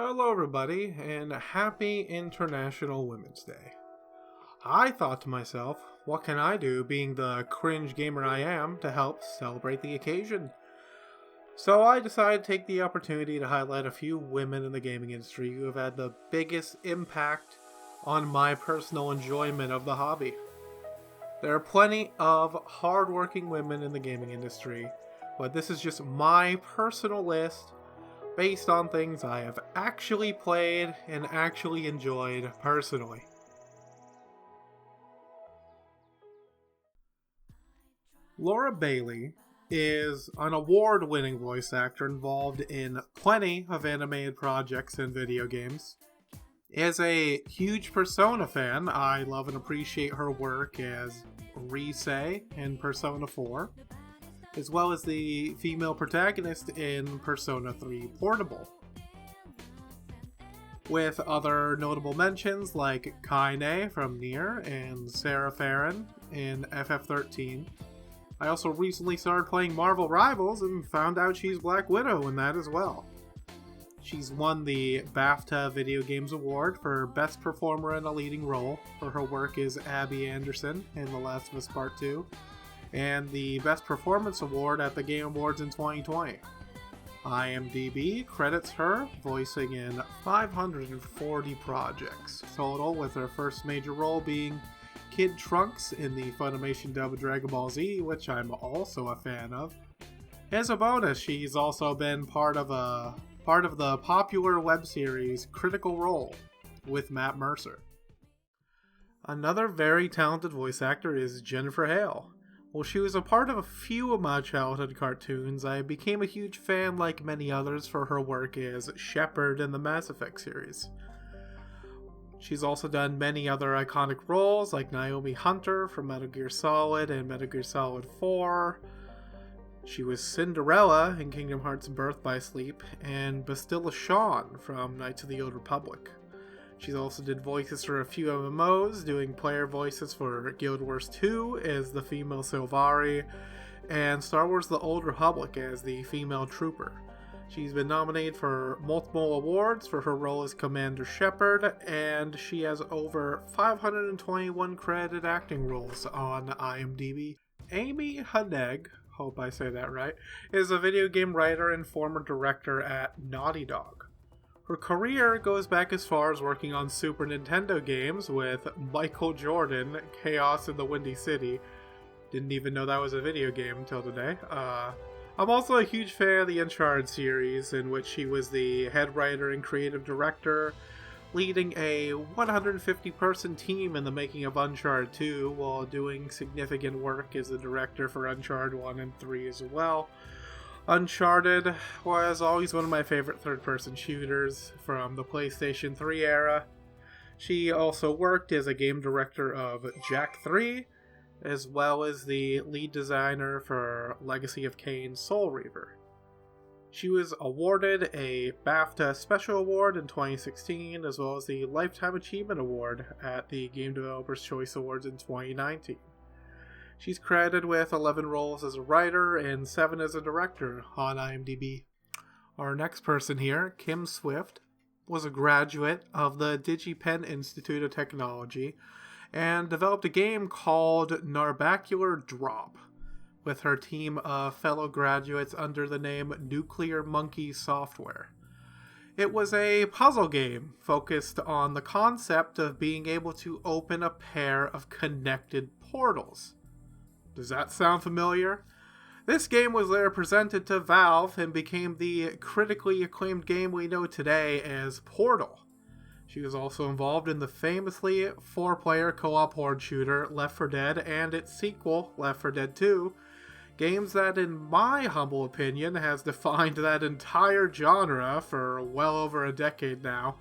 Hello everybody, and happy International Women's Day. I thought to myself, what can I do, being the cringe gamer I am, to help celebrate the occasion? So I decided to take the opportunity to highlight a few women in the gaming industry who have had the biggest impact on my personal enjoyment of the hobby. There are plenty of hardworking women in the gaming industry, but this is just my personal list based on things I have actually played and actually enjoyed personally. Laura Bailey is an award-winning voice actor involved in plenty of animated projects and video games. As a huge Persona fan, I love and appreciate her work as Rise in Persona 4, as well as the female protagonist in Persona 3 Portable. With other notable mentions like Kaine from Nier and Sarah Farron in FF13. I also recently started playing Marvel Rivals and found out she's Black Widow in that as well. She's won the BAFTA Video Games Award for Best Performer in a Leading Role for her work as Abby Anderson in The Last of Us Part 2. And the Best Performance Award at the Game Awards in 2020. Imdb credits her voicing in 540 projects total, with her first major role being Kid Trunks in the Funimation dub Dragon Ball Z, which I'm also a fan of. As a bonus, she's also been part of the popular web series Critical Role with Matt Mercer. Another very talented voice actor is Jennifer Hale. While she was a part of a few of my childhood cartoons, I became a huge fan, like many others, for her work as Shepard in the Mass Effect series. She's also done many other iconic roles, like Naomi Hunter from Metal Gear Solid and Metal Gear Solid 4. She was Cinderella in Kingdom Hearts Birth by Sleep, and Bastilla Shawn from Knights of the Old Republic. She also did voices for a few MMOs, doing player voices for Guild Wars 2 as the female Sylvari, and Star Wars The Old Republic as the female Trooper. She's been nominated for multiple awards for her role as Commander Shepard, and she has over 521 credited acting roles on IMDb. Amy Hennig, hope I say that right, is a video game writer and former director at Naughty Dog. Her career goes back as far as working on Super Nintendo games with Michael Jordan, Chaos in the Windy City. Didn't even know that was a video game until today. I'm also a huge fan of the Uncharted series, in which she was the head writer and creative director, leading a 150-person team in the making of Uncharted 2, while doing significant work as the director for Uncharted 1 and 3 as well. Uncharted was always one of my favorite third-person shooters from the PlayStation 3 era. She also worked as a game director of Jak 3, as well as the lead designer for Legacy of Kain Soul Reaver. She was awarded a BAFTA Special Award in 2016, as well as the Lifetime Achievement Award at the Game Developers Choice Awards in 2019. She's credited with 11 roles as a writer and 7 as a director on IMDb. Our next person here, Kim Swift, was a graduate of the DigiPen Institute of Technology and developed a game called Narbacular Drop with her team of fellow graduates under the name Nuclear Monkey Software. It was a puzzle game focused on the concept of being able to open a pair of connected portals. Does that sound familiar? This game was later presented to Valve and became the critically acclaimed game we know today as Portal. She was also involved in the famously 4-player co-op horde shooter Left 4 Dead and its sequel, Left 4 Dead 2, games that, in my humble opinion, has defined that entire genre for well over a decade now.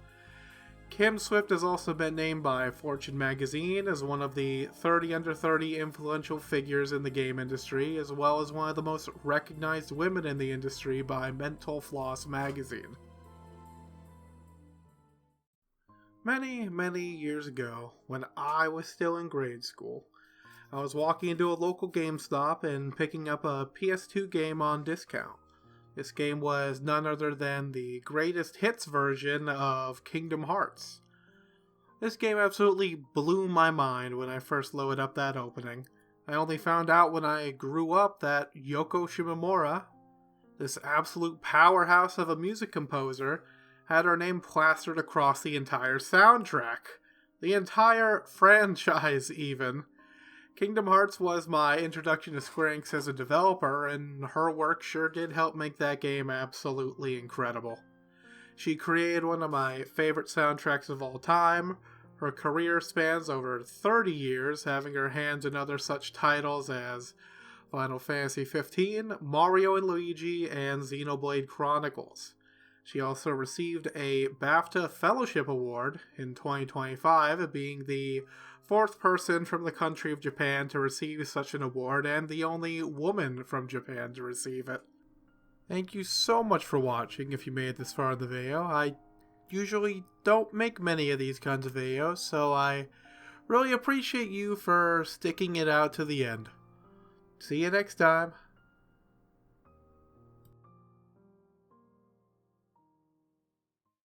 Kim Swift has also been named by Fortune magazine as one of the 30 under 30 influential figures in the game industry, as well as one of the most recognized women in the industry by Mental Floss magazine. Many, many years ago, when I was still in grade school, I was walking into a local GameStop and picking up a PS2 game on discount. This game was none other than the greatest hits version of Kingdom Hearts. This game absolutely blew my mind when I first loaded up that opening. I only found out when I grew up that Yoko Shimomura, this absolute powerhouse of a music composer, had her name plastered across the entire soundtrack. The entire franchise, even. Kingdom Hearts was my introduction to Square Enix as a developer, and her work sure did help make that game absolutely incredible. She created one of my favorite soundtracks of all time. Her career spans over 30 years, having her hands in other such titles as Final Fantasy XV, Mario & Luigi, and Xenoblade Chronicles. She also received a BAFTA Fellowship Award in 2025, being the fourth person from the country of Japan to receive such an award, and the only woman from Japan to receive it. Thank you so much for watching if you made it this far in the video. I usually don't make many of these kinds of videos, so I really appreciate you for sticking it out to the end. See you next time.